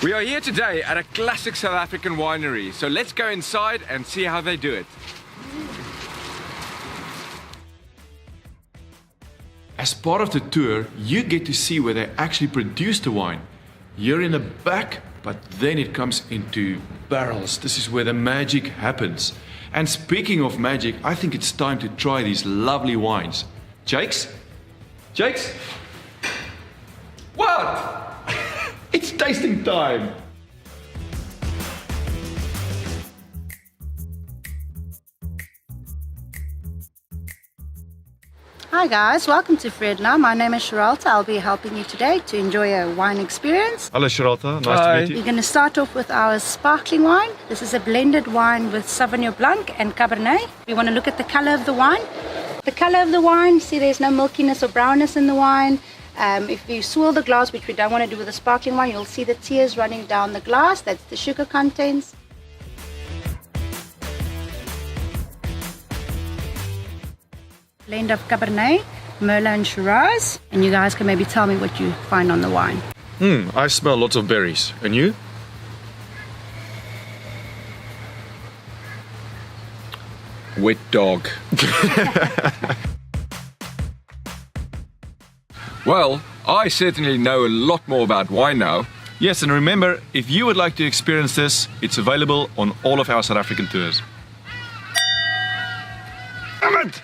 We are here today at a classic South African winery, so let's go inside and see how they do it. As part of the tour, you get to see where they actually produce the wine. Here in the back, but then it comes into barrels. This is where the magic happens. And speaking of magic, I think it's time to try these lovely wines. Jakes? Jakes? What? It's tasting time! Hi guys, welcome to Fredna. My name is Sheralta. I'll be helping you today to enjoy a wine experience. Hello Sheralta, nice to meet you. We're going to start off with our sparkling wine. This is a blended wine with Sauvignon Blanc and Cabernet. We want to look at the color of the wine. The color of the wine, see there's no milkiness or brownness in the wine. If you swirl the glass, which we don't want to do with a sparkling wine, you'll see the tears running down the glass. That's the sugar contents. Blend of Cabernet, Merlot and Shiraz. And you guys can maybe tell me what you find on the wine. I smell lots of berries. And you? Wet dog. Well, I certainly know a lot more about wine now. Yes, and remember, if you would like to experience this, it's available on all of our South African tours. Damn it!